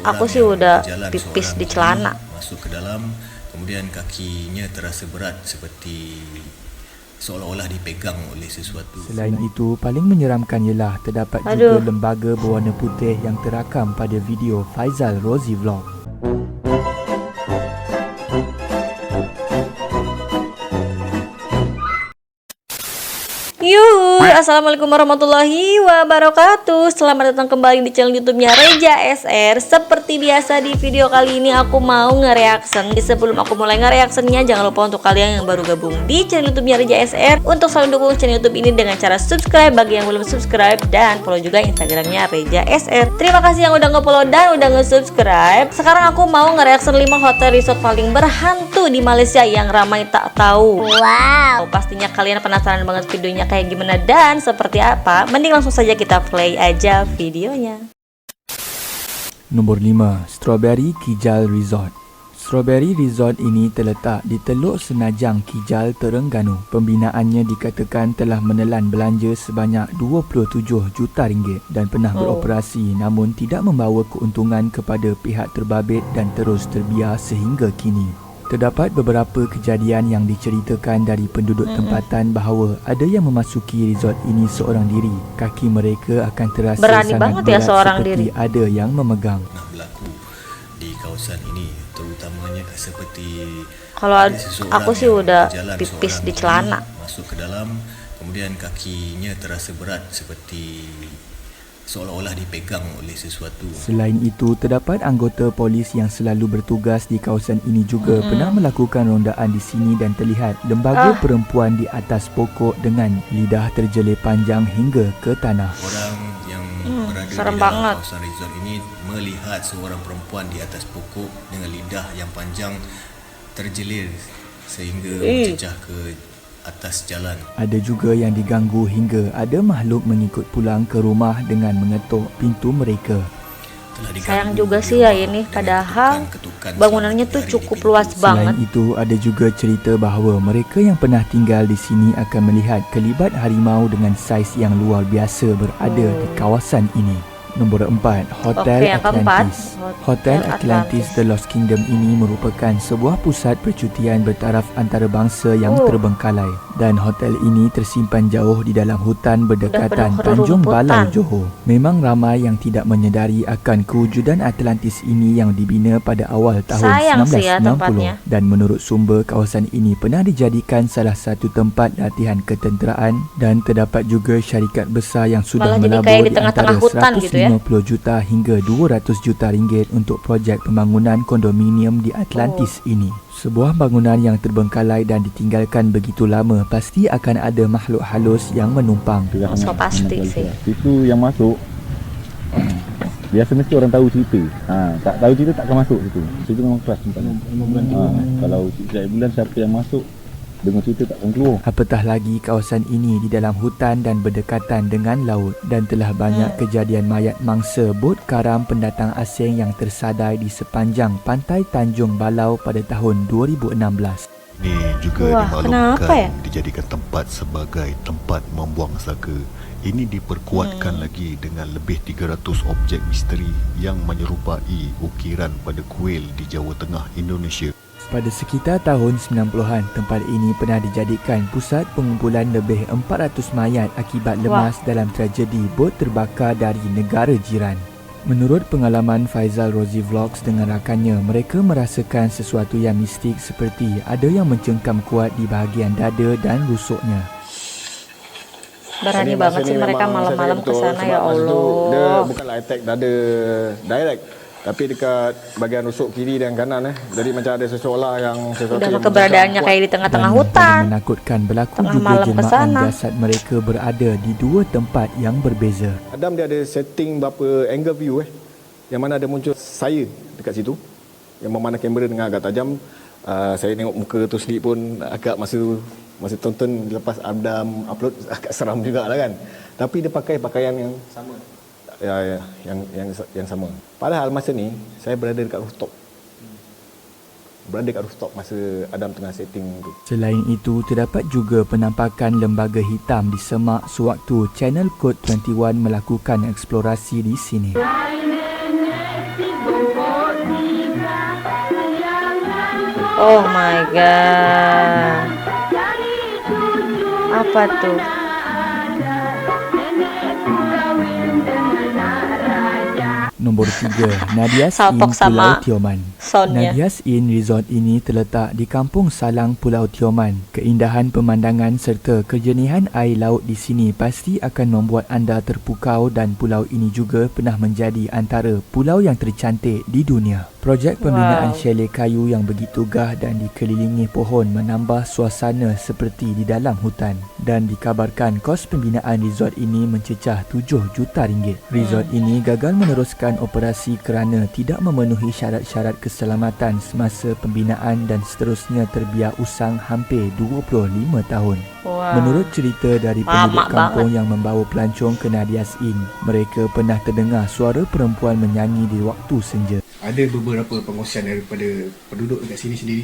Aku sih udah pipis di celana. Masuk ke dalam, kemudian kakinya terasa berat seperti seolah-olah dipegang oleh sesuatu. Selain itu, paling menyeramkan ialah terdapat juga lembaga berwarna putih yang terakam pada video Faizal Rozi Vlog. Assalamualaikum warahmatullahi wabarakatuh. Selamat datang kembali di channel YouTube-nya Reja SR. Seperti biasa di video kali ini aku mau nge-reaction. Sebelum aku mulai nge-reactionnya, jangan lupa untuk kalian yang baru gabung di channel YouTube-nya Reja SR untuk selalu dukung channel YouTube ini dengan cara subscribe bagi yang belum subscribe, dan follow juga Instagramnya Reja SR. Terima kasih yang udah nge-follow dan udah nge-subscribe. Sekarang aku mau nge-reaction 5 hotel resort paling berhantu di Malaysia yang ramai tak tahu. Wow, pastinya kalian penasaran banget videonya kayak gimana dan seperti apa. Mending langsung saja kita play aja videonya. Nombor 5, Strawberry Kijal Resort. Strawberry Resort ini terletak di Teluk Senajang Kijal, Terengganu. Pembinaannya dikatakan telah menelan belanja sebanyak 27 juta ringgit dan pernah beroperasi namun tidak membawa keuntungan kepada pihak terbabit dan terus terbiar sehingga kini. Terdapat beberapa kejadian yang diceritakan dari penduduk tempatan bahawa ada yang memasuki resort ini seorang diri. Kaki mereka akan terasa berani sangat berat ya, seperti diri ada yang memegang. Berlaku di kawasan ini, terutamanya seperti kalau aku sih udah pipis di celana. Masuk ke dalam, kemudian kakinya terasa berat seperti seolah-olah dipegang oleh sesuatu. Selain itu, terdapat anggota polis yang selalu bertugas di kawasan ini juga pernah melakukan rondaan di sini dan terlihat lembaga perempuan di atas pokok dengan lidah terjelir panjang hingga ke tanah. Orang yang berada di dalam kawasan resort ini melihat seorang perempuan di atas pokok dengan lidah yang panjang terjelir sehingga menjejah ke atas jalan. Ada juga yang diganggu hingga ada makhluk mengikut pulang ke rumah dengan mengetuk pintu mereka. Sayang juga sih ya ini, padahal bangunannya tuh cukup luas banget. Selain itu, ada juga cerita bahawa mereka yang pernah tinggal di sini akan melihat kelibat harimau dengan saiz yang luar biasa berada di kawasan ini. Nombor 4, Hotel Atlantis. Hotel Atlantis The Lost Kingdom ini merupakan sebuah pusat percutian bertaraf antarabangsa yang terbengkalai, dan hotel ini tersimpan jauh di dalam hutan berdekatan Tanjung Balau, Johor. Memang ramai yang tidak menyedari akan kewujudan Atlantis ini yang dibina pada awal tahun 1960, dan menurut sumber kawasan ini pernah dijadikan salah satu tempat latihan ketenteraan, dan terdapat juga syarikat besar yang sudah melabur di antara 150 juta hingga 200 juta ringgit untuk projek pembangunan kondominium di Atlantis ini. Sebuah bangunan yang terbengkalai dan ditinggalkan begitu lama, pasti akan ada makhluk halus yang menumpang. So pasti sih. Itu yang masuk. Biasa mesti orang tahu cerita. Tak tahu cerita tak akan masuk situ. Situ memang keras tempatnya. Kalau setiap bulan siapa yang masuk dengan cerita tak akan keluar. Apatah lagi kawasan ini di dalam hutan dan berdekatan dengan laut, dan telah banyak kejadian mayat mangsa bot karam pendatang asing yang tersadai di sepanjang pantai Tanjung Balau pada tahun 2016. Ini juga dimaklumkan dijadikan tempat sebagai tempat membuang saka. Ini diperkuatkan lagi dengan lebih 300 objek misteri yang menyerupai ukiran pada kuil di Jawa Tengah, Indonesia. Pada sekitar tahun 90-an, tempat ini pernah dijadikan pusat pengumpulan lebih 400 mayat akibat lemas dalam tragedi bot terbakar dari negara jiran. Menurut pengalaman Faizal Rozi Vlogs dengan rakannya, mereka merasakan sesuatu yang mistik seperti ada yang mencengkam kuat di bahagian dada dan rusuknya. Berani banget sih mereka malam-malam ke sana, ya Allah. Dia bukanlah attack dada direct, tapi dekat bahagian rusuk kiri dan kanan. Jadi macam ada seseolah yang keberadaannya kayak di tengah-tengah hutan. Menakutkan berlaku tengah juga malam jelmaan jasad mereka berada di dua tempat yang berbeza. Adam dia ada setting berapa angle view yang mana ada muncul saya dekat situ, yang memandang kamera dengan agak tajam. Saya tengok muka tu sendiri pun agak masa tonton lepas Adam upload agak seram jugalah kan. Tapi dia pakai pakaian yang sama. Yang sama. Padahal masa ni saya berada dekat rooftop. Masa Adam tengah setting tu. Selain itu, terdapat juga penampakan lembaga hitam di semak sewaktu Channel Code 21 melakukan eksplorasi di sini. Oh my god. Apa tuh? Nombor 3, Nadia's Inn Salpok sama Pulau Tioman. soundnya. Nadia's Inn Resort ini terletak di Kampung Salang, Pulau Tioman. Keindahan pemandangan serta kejenihan air laut di sini pasti akan membuat anda terpukau dan pulau ini juga pernah menjadi antara pulau yang tercantik di dunia. Projek pembinaan chalet kayu yang begitu gah dan dikelilingi pohon menambah suasana seperti di dalam hutan. Dan dikabarkan kos pembinaan resort ini mencecah 7 juta ringgit. Resort ini gagal meneruskan operasi kerana tidak memenuhi syarat-syarat keselamatan semasa pembinaan dan seterusnya terbiar usang hampir 25 tahun. Wow. Menurut cerita dari penduduk Lama kampung yang membawa pelancong ke Nadia's Inn, mereka pernah terdengar suara perempuan menyanyi di waktu senja. Ada beberapa pengungsian daripada penduduk dekat sini sendiri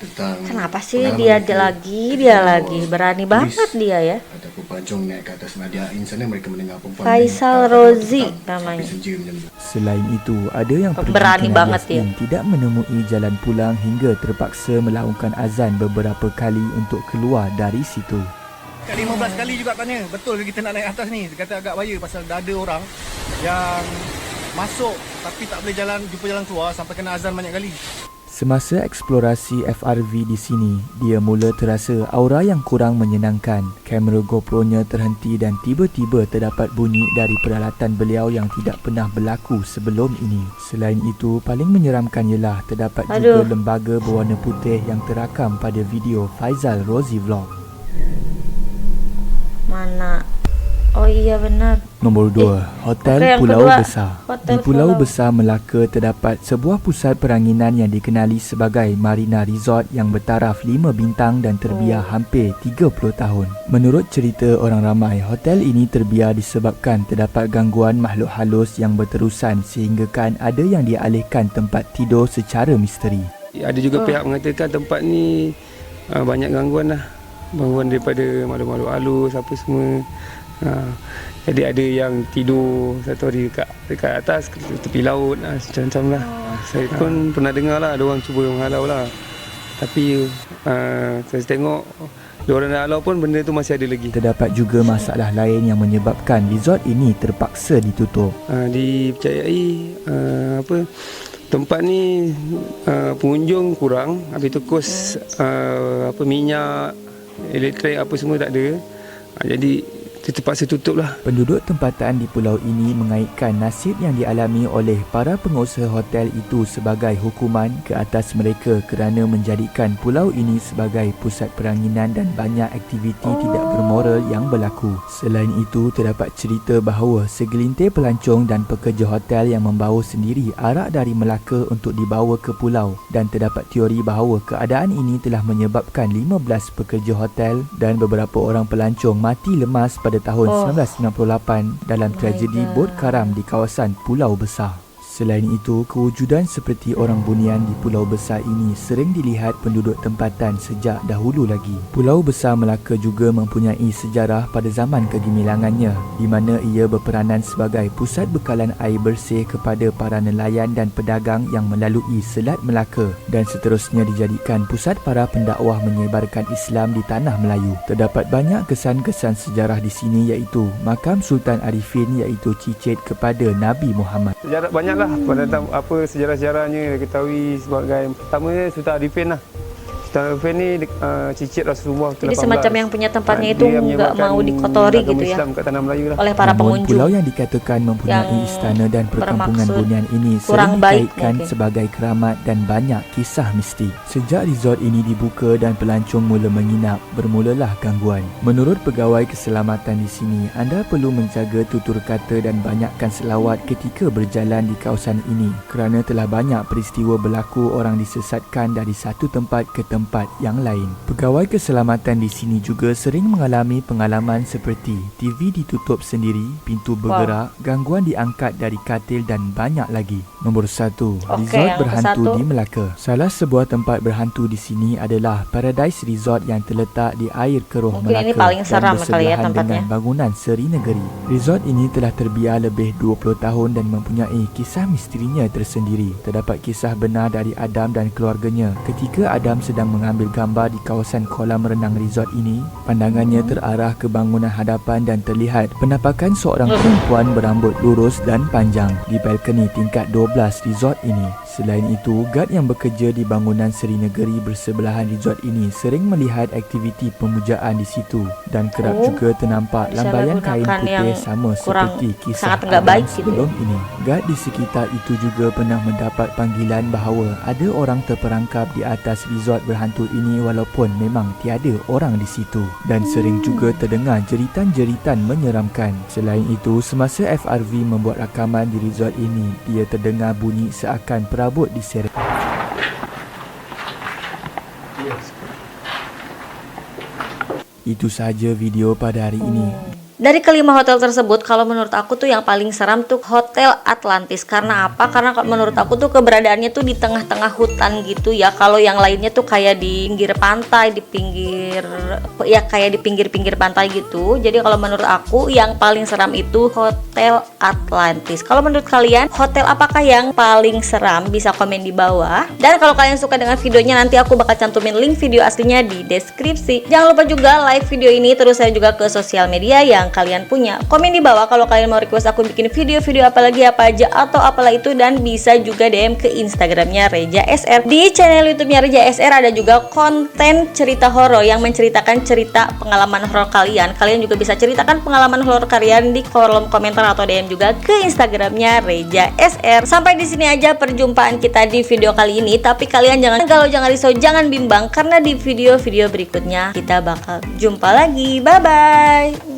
tentang Kenapa sih pengalaman dia lagi berani banget dia ya? ataupun pelancong naik ke atas Nadia Inn sana, mereka mendengar perempuan Faisal menyanyi Rozi petang namanya. sampai senja macam tu. Selain itu, ada yang pergi Berani ke banget Nadia's Inn tidak menemui jalan pulang hingga terpaksa melaungkan azan beberapa kali untuk keluar dari situ. 15 kali juga tanya, betul ke kita nak naik atas ni? Dia kata agak bahaya pasal dah ada orang yang masuk tapi tak boleh jumpa jalan keluar sampai kena azan banyak kali. Semasa eksplorasi FRV di sini, dia mula terasa aura yang kurang menyenangkan. Kamera GoPro-nya terhenti dan tiba-tiba terdapat bunyi dari peralatan beliau yang tidak pernah berlaku sebelum ini. Selain itu, paling menyeramkan ialah terdapat juga lembaga berwarna putih yang terakam pada video Faisal Rozi Vlog. Mana? Oh iya benar. Nombor 2, Hotel yang Pulau kedua, Besar. Hotel Di Pulau Pulau. Besar Melaka terdapat sebuah pusat peranginan yang dikenali sebagai Marina Resort yang bertaraf 5 bintang dan terbiar hampir 30 tahun. Menurut cerita orang ramai, hotel ini terbiar disebabkan terdapat gangguan makhluk halus yang berterusan sehinggakan ada yang dialihkan tempat tidur secara misteri. Ada juga pihak mengatakan tempat ni banyak gangguan lah. Gangguan daripada makhluk-makhluk halus apa semua. Jadi ada yang tidur satu hari dekat atas tepi laut macam-macam lah. Saya pun pernah dengar lah ada orang cuba menghalau lah. Tapi saya tengok diorang nak halau pun benda tu masih ada lagi. Terdapat juga masalah lain yang menyebabkan resort ini terpaksa ditutup. Dipercayai tempat ni pengunjung kurang, habis tu kos minyak, elektrik apa semua tak ada. Jadi terpaksa tutup lah. Penduduk tempatan di pulau ini mengaitkan nasib yang dialami oleh para pengusaha hotel itu sebagai hukuman ke atas mereka kerana menjadikan pulau ini sebagai pusat peranginan dan banyak aktiviti tidak bermoral yang berlaku. Selain itu, terdapat cerita bahawa segelintir pelancong dan pekerja hotel yang membawa sendiri arak dari Melaka untuk dibawa ke pulau, dan terdapat teori bahawa keadaan ini telah menyebabkan 15 pekerja hotel dan beberapa orang pelancong mati lemas pada tahun 1998 dalam tragedi bot karam di kawasan Pulau Besar. Selain itu, kewujudan seperti orang bunian di Pulau Besar ini sering dilihat penduduk tempatan sejak dahulu lagi. Pulau Besar Melaka juga mempunyai sejarah pada zaman kegemilangannya, di mana ia berperanan sebagai pusat bekalan air bersih kepada para nelayan dan pedagang yang melalui Selat Melaka, dan seterusnya dijadikan pusat para pendakwah menyebarkan Islam di tanah Melayu. Terdapat banyak kesan-kesan sejarah di sini, iaitu makam Sultan Arifin iaitu cicit kepada Nabi Muhammad. Sejarah banyaklah pada sejarah-sejarahnya diketahui sebagai pertama Sultan Arifin lah. Sultan Arifin ni cicit Rasulullah ke-18. Jadi semacam yang punya tempatnya itu nggak mau dikotori gitu ya Islam kat tanah Melayu lah. oleh para Namun, pengunjung. pulau yang dikatakan mempunyai yang istana dan perkampungan bermaksud bunian ini kurang sering baik dikaitkan mungkin. sebagai keramat dan banyak kisah mistik. Sejak resort ini dibuka dan pelancong mula menginap, bermulalah gangguan. Menurut pegawai keselamatan di sini, anda perlu menjaga tutur kata dan banyakkan selawat ketika berjalan di kawasan ini kerana telah banyak peristiwa berlaku orang disesatkan dari satu tempat ke tempat tempat yang lain. Pegawai keselamatan di sini juga sering mengalami pengalaman seperti TV ditutup sendiri, pintu bergerak, gangguan diangkat dari katil dan banyak lagi. Nombor 1, resort berhantu di Melaka. Salah sebuah tempat berhantu di sini adalah Paradise Resort yang terletak di Air Keruh Mungkin Melaka ini paling seram dan kali ya bersebelahan tempatnya. dengan bangunan Seri Negeri. Resort ini telah terbiar lebih 20 tahun dan mempunyai kisah misterinya tersendiri. Terdapat kisah benar dari Adam dan keluarganya. Ketika Adam sedang mengambil gambar di kawasan kolam renang resort ini, pandangannya terarah ke bangunan hadapan dan terlihat penampakan seorang perempuan berambut lurus dan panjang di balkoni tingkat 12 resort ini. Selain itu, guard yang bekerja di bangunan Seri Negeri bersebelahan resort ini sering melihat aktiviti pemujaan di situ dan kerap juga ternampak lambaian kain putih sama seperti kisah sangat enggak Adam baik gitu. sebelum ini. Guard di sekitar itu juga pernah mendapat panggilan bahawa ada orang terperangkap di atas resort berhantu ini walaupun memang tiada orang di situ, dan sering juga terdengar jeritan-jeritan menyeramkan. Selain itu, semasa FRV membuat rakaman di resort ini, dia terdengar bunyi seakan perabot diseret. Itu sahaja video pada hari ini. Dari kelima hotel tersebut, kalau menurut aku tuh yang paling seram tuh Hotel Atlantis. Karena apa? Karena kalau menurut aku tuh keberadaannya tuh di tengah-tengah hutan gitu ya. Kalau yang lainnya tuh kayak di pinggir pantai, di pinggir ya kayak di pinggir-pinggir pantai gitu. Jadi kalau menurut aku yang paling seram itu Hotel Atlantis. Kalau menurut kalian, hotel apakah yang paling seram? Bisa komen di bawah. Dan kalau kalian suka dengan videonya, nanti aku bakal cantumin link video aslinya di deskripsi. Jangan lupa juga like video ini, terus saya juga ke sosial media yang kalian punya. Komen di bawah kalau kalian mau request aku bikin video-video apa lagi, apa aja atau apalah itu, dan bisa juga DM ke Instagramnya Reja SR. Di channel YouTube-nya Reja SR ada juga konten cerita horor yang menceritakan cerita pengalaman horor kalian. Kalian juga bisa ceritakan pengalaman horor kalian di kolom komentar atau DM juga ke Instagramnya Reja SR. Sampai di sini aja perjumpaan kita di video kali ini, tapi kalian jangan galau, jangan risau, jangan bimbang karena di video-video berikutnya kita bakal jumpa lagi. Bye bye.